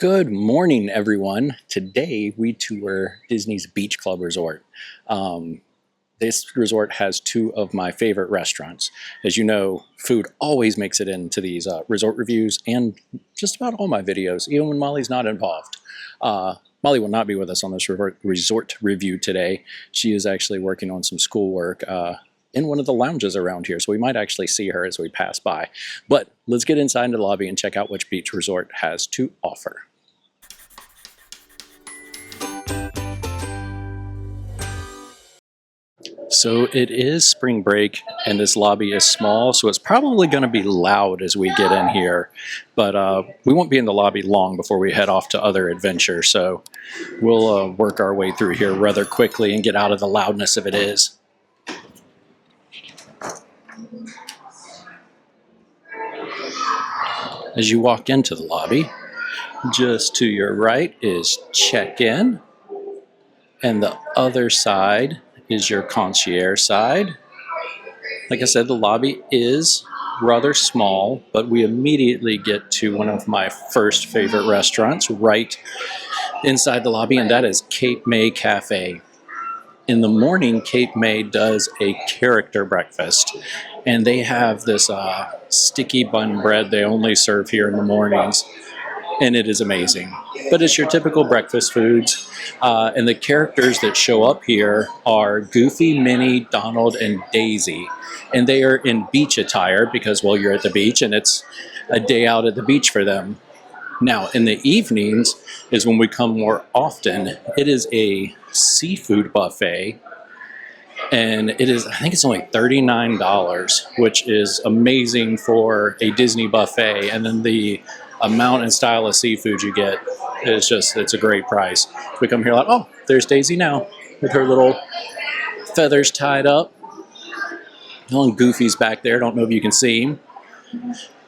Good morning, everyone. Today we tour Disney's Beach Club Resort. This resort has two of my favorite restaurants. As you know, food always makes it into these resort reviews and just about all my videos, even when Molly's not involved. Molly will not be with us on this resort review today. She is actually working on some schoolwork in one of the lounges around here, so we might actually see her as we pass by. But let's get inside into the lobby and check out which beach resort has to offer. So it is spring break and this lobby is small, so it's probably going to be loud as we get in here. But we won't be in the lobby long before we head off to other adventures, so we'll work our way through here rather quickly and get out of the loudness if it is. As you walk into the lobby, just to your right is check-in, and the other side is your concierge side. Like I said, the lobby is rather small, but we immediately get to one of my first favorite restaurants right inside the lobby, and that is Cape May Café. In the morning, Cape May does a character breakfast, and they have this sticky bun bread they only serve here in the mornings, and it is amazing. But it's your typical breakfast foods, and the characters that show up here are Goofy, Minnie, Donald, and Daisy. And they are in beach attire because, well, you're at the beach and it's a day out at the beach for them. Now, in the evenings is when we come more often. It is a seafood buffet, and it is, I think it's only $39, which is amazing for a Disney buffet. And then the amount and style of seafood you get is just, it's a great price. We come here like, oh, there's Daisy now with her little feathers tied up. And Goofy's back there. Don't know if you can see him.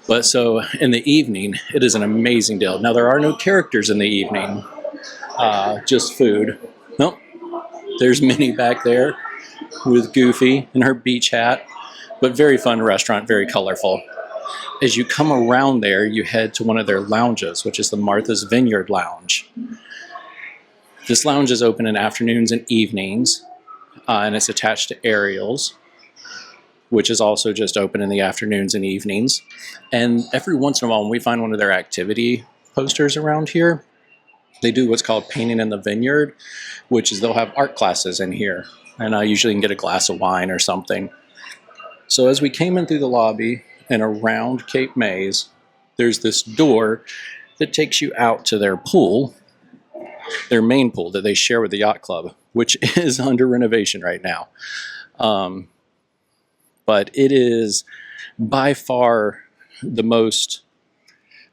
But so in the evening, it is an amazing deal. Now, there are no characters in the evening, just food. Nope. There's Minnie back there with Goofy in her beach hat. But very fun restaurant, very colorful. As you come around there, you head to one of their lounges, which is the Martha's Vineyard Lounge. This lounge is open in afternoons and evenings, and it's attached to Ariel's, which is also just open in the afternoons and evenings. And every once in a while, when we find one of their activity posters around here, they do what's called painting in the vineyard, which is they'll have art classes in here. And I usually can get a glass of wine or something. So as we came in through the lobby and around Cape May's, there's this door that takes you out to their pool, their main pool that they share with the yacht club, which is under renovation right now. But it is by far the most,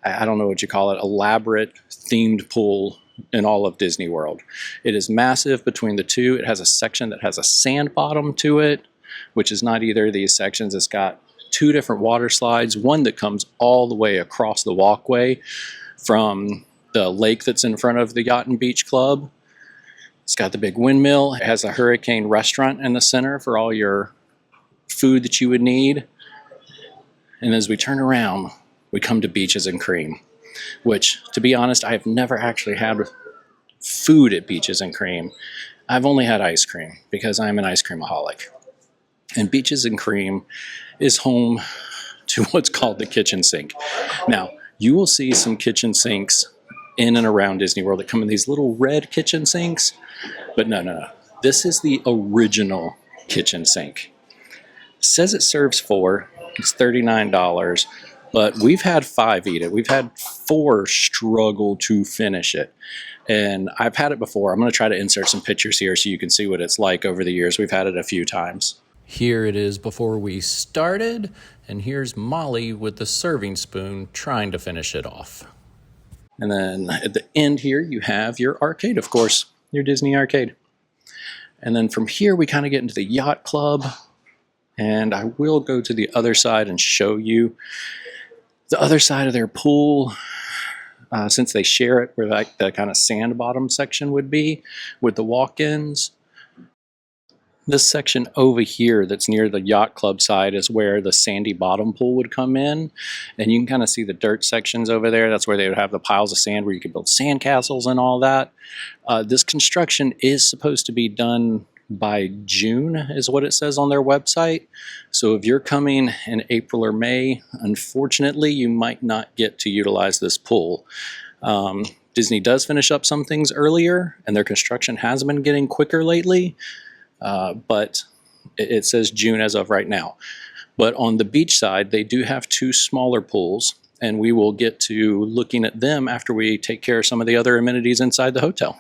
I don't know what you call it, elaborate themed pool in all of Disney World. It is massive between the two. It has a section that has a sand bottom to it, which is not either of these sections. It's got two different water slides, one that comes all the way across the walkway from the lake that's in front of the Yacht and Beach Club. It's got the big windmill. It has a Hurricane restaurant in the center for all your food that you would need. And as we turn around, we come to Beaches and Cream, which, to be honest, I have never actually had food at Beaches and Cream. I've only had ice cream because I'm an ice creamaholic. And Beaches and Cream is home to what's called the kitchen sink. Now, you will see some kitchen sinks in and around Disney World that come in these little red kitchen sinks, but no. This is the original kitchen sink. It says it serves 4. It's $39, but we've had 5 eat it. We've had 4 struggle to finish it. And I've had it before. I'm going to try to insert some pictures here so you can see what it's like over the years. We've had it a few times. Here it is before we started, and here's Molly with the serving spoon trying to finish it off. And then at the end here, you have your arcade, of course, your Disney arcade. And then from here, we kind of get into the yacht club. And I will go to the other side and show you the other side of their pool, since they share it where like the kind of sand bottom section would be with the walk-ins. This section over here that's near the yacht club side is where the sandy bottom pool would come in, and you can kind of see the dirt sections over there. That's where they would have the piles of sand where you could build sand castles and all that. This construction is supposed to be done by June is what it says on their website. So if you're coming in April or May, unfortunately you might not get to utilize this pool. Disney does finish up some things earlier, and their construction has been getting quicker lately. But it says June as of right now. But on the beach side, they do have two smaller pools, and we will get to looking at them after we take care of some of the other amenities inside the hotel.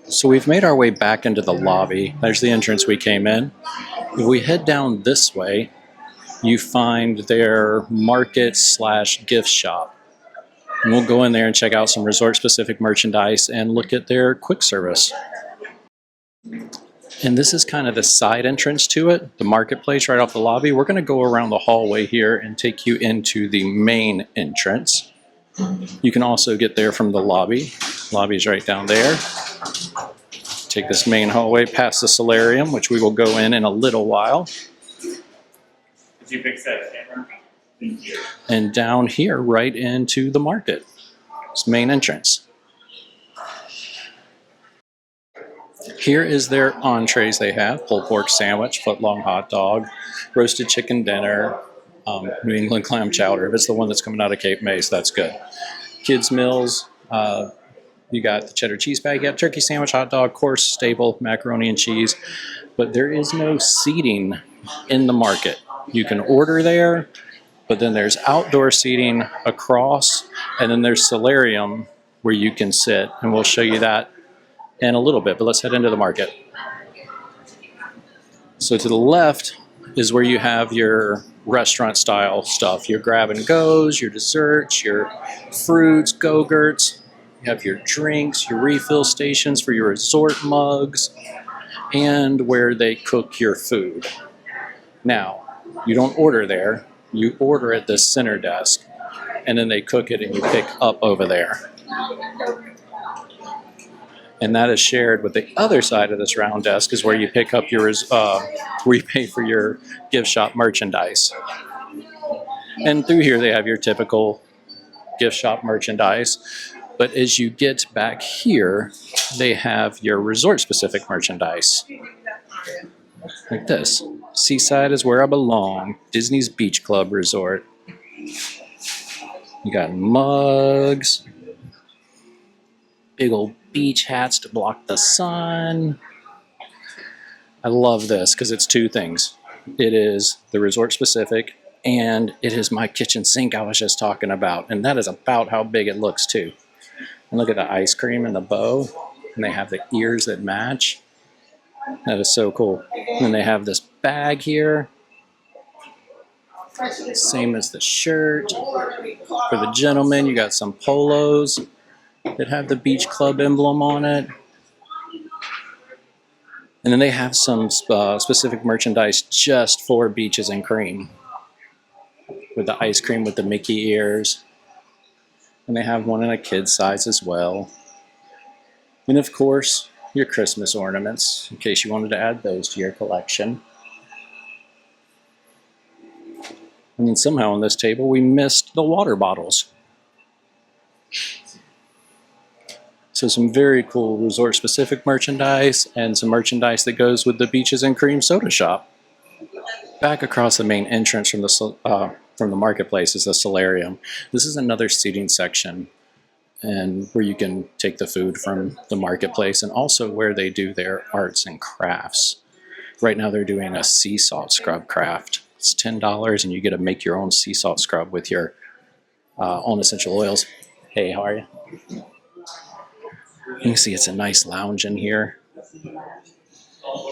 So we've made our way back into the lobby. There's the entrance we came in. If we head down this way, you find their market/gift shop. And we'll go in there and check out some resort-specific merchandise and look at their quick service. And this is kind of the side entrance to it, the marketplace right off the lobby. We're going to go around the hallway here and take you into the main entrance. You can also get there from the lobby. Lobby's right down there. Take this main hallway past the solarium, which we will go in a little while. Did you fix that camera? Thank you. And down here, right into the market. It's main entrance. Here is their entrees they have: pulled pork sandwich, foot-long hot dog, roasted chicken dinner, New England clam chowder. If it's the one that's coming out of Cape May, so that's good. Kids meals, you got the cheddar cheese bag, turkey sandwich, hot dog, course, staple, macaroni and cheese. But there is no seating in the market. You can order there, but then there's outdoor seating across, and then there's solarium where you can sit, and we'll show you that in a little bit, but let's head into the market. So to the left is where you have your restaurant style stuff, your grab and goes, your desserts, your fruits, go-gurts. You have your drinks, your refill stations for your resort mugs, and where they cook your food. Now, you don't order there, you order at the center desk, and then they cook it and you pick up over there. And that is shared with the other side of this round desk, is where you pick up your, where you pay for your gift shop merchandise. And through here they have your typical gift shop merchandise. But as you get back here, they have your resort-specific merchandise. Like this. Seaside is where I belong. Disney's Beach Club Resort. You got mugs. Big old beach hats to block the sun. I love this because it's two things. It is the resort specific, and it is my kitchen sink I was just talking about, and that is about how big it looks too. And look at the ice cream and the bow, and they have the ears that match. That is so cool. And then they have this bag here, same as the shirt. For the gentlemen, you got some polos that have the beach club emblem on it. And then they have some specific merchandise just for beaches and cream, with the ice cream with the Mickey ears. And they have one in a kid's size as well. And of course, your Christmas ornaments, in case you wanted to add those to your collection. And then somehow on this table we missed the water bottles. So some very cool resort-specific merchandise, and some merchandise that goes with the Beaches and Cream soda shop. Back across the main entrance from the marketplace is the solarium. This is another seating section, and where you can take the food from the marketplace, and also where they do their arts and crafts. Right now they're doing a sea salt scrub craft. It's $10, and you get to make your own sea salt scrub with your own essential oils. Hey, how are you? You can see it's a nice lounge in here.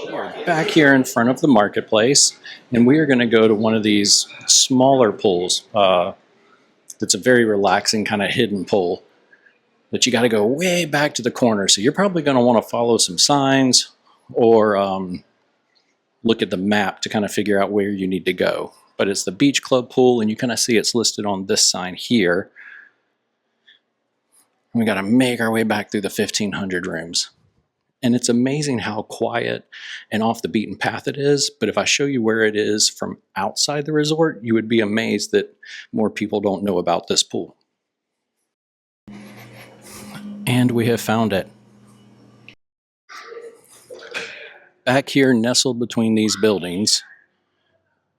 We're back here in front of the marketplace, and we are going to go to one of these smaller pools. That's a very relaxing kind of hidden pool, but you got to go way back to the corner. So you're probably going to want to follow some signs or look at the map to kind of figure out where you need to go. But it's the Beach Club pool, and you kind of see it's listed on this sign here. We got to make our way back through the 1,500 rooms. And it's amazing how quiet and off the beaten path it is. But if I show you where it is from outside the resort, you would be amazed that more people don't know about this pool. And we have found it. Back here, nestled between these buildings,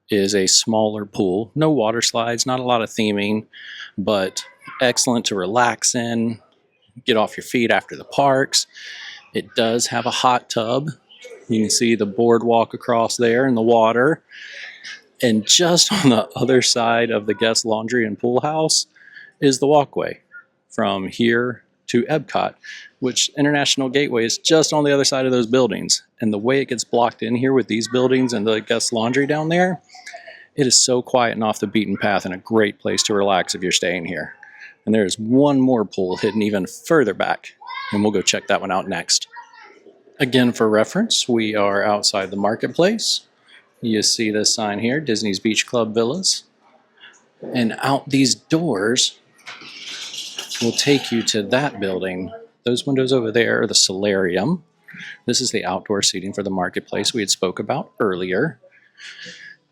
is a smaller pool. No water slides, not a lot of theming, but excellent to relax in, get off your feet after the parks. It does have a hot tub. You can see the boardwalk across there in the water. And just on the other side of the guest laundry and pool house is the walkway from here to Epcot, which International Gateway is just on the other side of those buildings. And the way it gets blocked in here with these buildings and the guest laundry down there, it is so quiet and off the beaten path and a great place to relax if you're staying here. And there's one more pool hidden even further back, and we'll go check that one out next. Again, for reference, we are outside the marketplace. You see this sign here, Disney's Beach Club Villas. And out these doors will take you to that building. Those windows over there are the solarium. This is the outdoor seating for the marketplace we had spoke about earlier.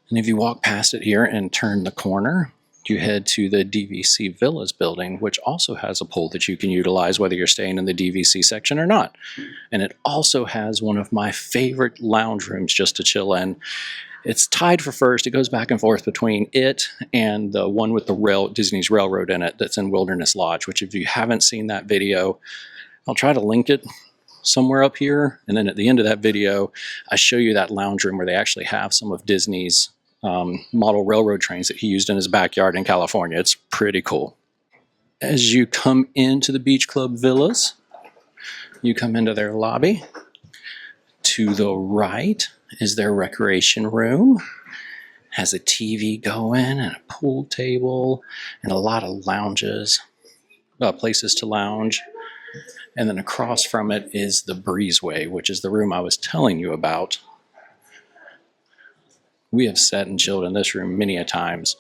And if you walk past it here and turn the corner, you head to the DVC Villas building, which also has a pool that you can utilize whether you're staying in the DVC section or not. And it also has one of my favorite lounge rooms just to chill in. It's tied for first. It goes back and forth between it and the one with the Disney's Railroad in it that's in Wilderness Lodge, which if you haven't seen that video, I'll try to link it somewhere up here. And then at the end of that video, I show you that lounge room where they actually have some of Disney's model railroad trains that he used in his backyard in California. It's pretty cool. As you come into the Beach Club Villas, you come into their lobby. To the right is their recreation room. Has a TV going and a pool table and a lot of lounges, places to lounge. And then across from it is the breezeway, which is the room I was telling you about. We have sat and chilled in this room many a times.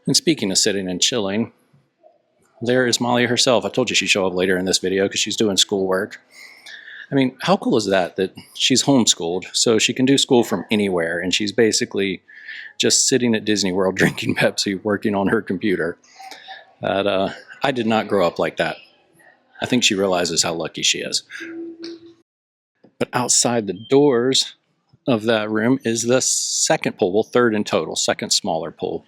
And speaking of sitting and chilling, there is Molly herself. I told you she'd show up later in this video because she's doing schoolwork. I mean, how cool is that she's homeschooled, so she can do school from anywhere, and she's basically just sitting at Disney World drinking Pepsi, working on her computer. But I did not grow up like that. I think she realizes how lucky she is. But outside the doors of that room is the second pool, well, third in total, second smaller pool.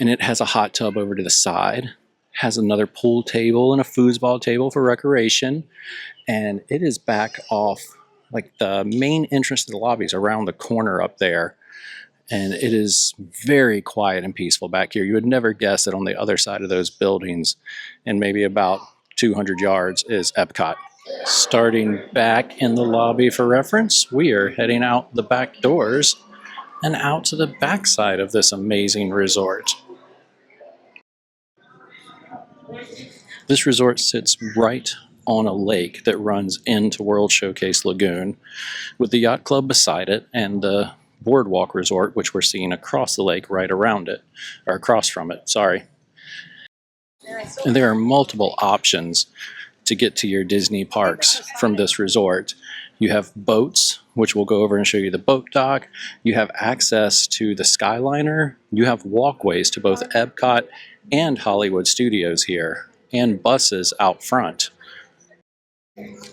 And it has a hot tub over to the side, has another pool table and a foosball table for recreation. And it is back off, like the main entrance to the lobby is around the corner up there. And it is very quiet and peaceful back here. You would never guess that on the other side of those buildings, and maybe about 200 yards, is Epcot. Starting back in the lobby for reference, we are heading out the back doors and out to the backside of this amazing resort. This resort sits right on a lake that runs into World Showcase Lagoon with the yacht club beside it and the boardwalk resort, which we're seeing across the lake right around it, or across from it, sorry. And there are multiple options to get to your Disney parks from this resort. You have boats, which we'll go over and show you the boat dock. You have access to the Skyliner. You have walkways to both Epcot and Hollywood Studios here, and buses out front.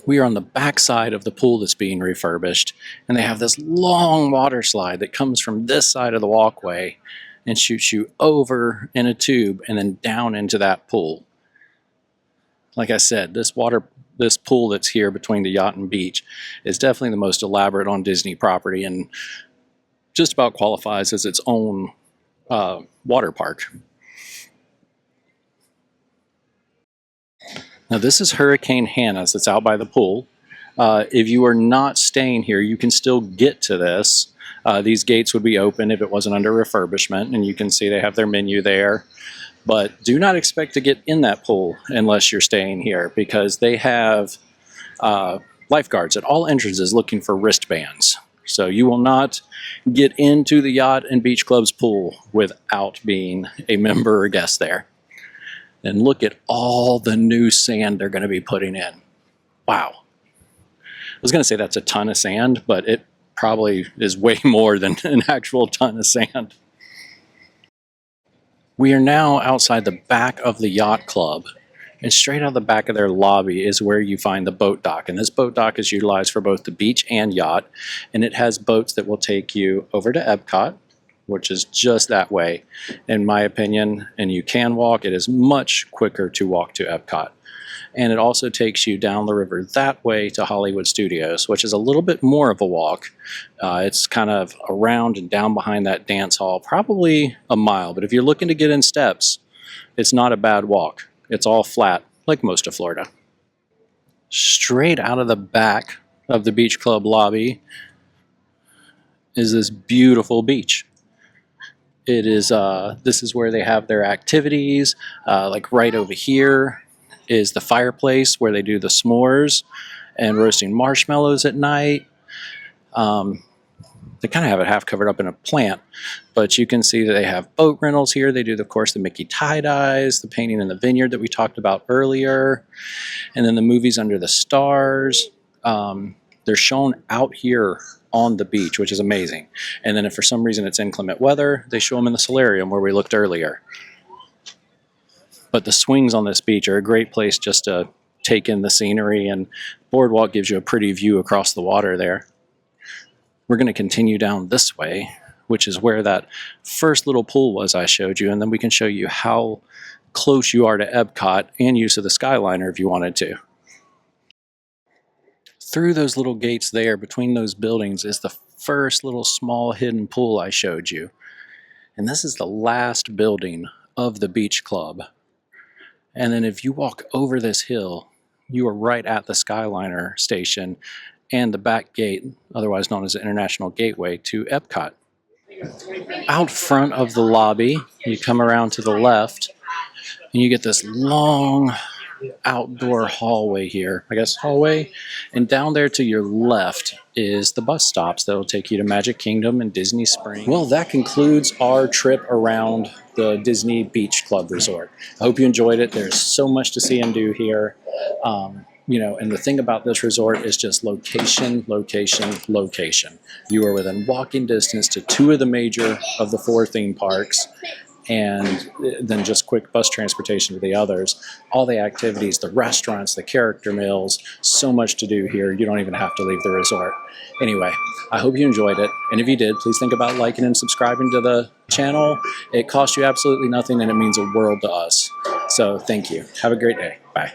We are on the back side of the pool that's being refurbished, and they have this long water slide that comes from this side of the walkway and shoots you over in a tube and then down into that pool. Like I said, this pool that's here between the yacht and beach is definitely the most elaborate on Disney property and just about qualifies as its own water park. Now this is Hurricane Hannah's that's out by the pool. If you are not staying here, you can still get to this. These gates would be open if it wasn't under refurbishment, and you can see they have their menu there. But do not expect to get in that pool unless you're staying here, because they have lifeguards at all entrances looking for wristbands. So you will not get into the Yacht and Beach Club's pool without being a member or guest there. And look at all the new sand they're going to be putting in. Wow. was going to say that's a ton of sand, but it probably is way more than an actual ton of sand. We are now outside the back of the yacht club, and straight out the back of their lobby is where you find the boat dock. And this boat dock is utilized for both the beach and yacht, and it has boats that will take you over to Epcot, which is just that way, in my opinion. And you can walk. It is much quicker to walk to Epcot. And it also takes you down the river that way to Hollywood Studios, which is a little bit more of a walk. It's kind of around and down behind that dance hall, probably a mile. But if you're looking to get in steps, it's not a bad walk. It's all flat, like most of Florida. Straight out of the back of the beach club lobby is this beautiful beach. It is, this is where they have their activities, like right over here is the fireplace where they do the s'mores and roasting marshmallows at night. They kind of have it half covered up in a plant, but you can see that they have boat rentals here. They do, of course, the Mickey tie-dyes, the painting in the vineyard that we talked about earlier, and then the movies under the stars. They're shown out here on the beach, which is amazing. And then if for some reason it's inclement weather, they show them in the solarium where we looked earlier. But the swings on this beach are a great place just to take in the scenery, and boardwalk gives you a pretty view across the water there. We're going to continue down this way, which is where that first little pool was I showed you, and then we can show you how close you are to Epcot and use of the Skyliner if you wanted to. Through those little gates there, between those buildings, is the first little small hidden pool I showed you. And this is the last building of the beach club. And then if you walk over this hill, you are right at the Skyliner station and the back gate, otherwise known as the International Gateway, to Epcot. Out front of the lobby, you come around to the left, and you get this long outdoor hallway here. I guess hallway. And down there to your left is the bus stops that will take you to Magic Kingdom and Disney Springs. Well, that concludes our trip around the Disney Beach Club Resort. I hope you enjoyed it. There's so much to see and do here. You know, and the thing about this resort is just location, location, location. You are within walking distance to two of the major of the four theme parks, and then just quick bus transportation to the others. All the activities, the restaurants, the character meals, so much to do here. You don't even have to leave the resort. Anyway, I hope you enjoyed it. And if you did, please think about liking and subscribing to the channel. It costs you absolutely nothing, and it means a world to us. So thank you. Have a great day. Bye.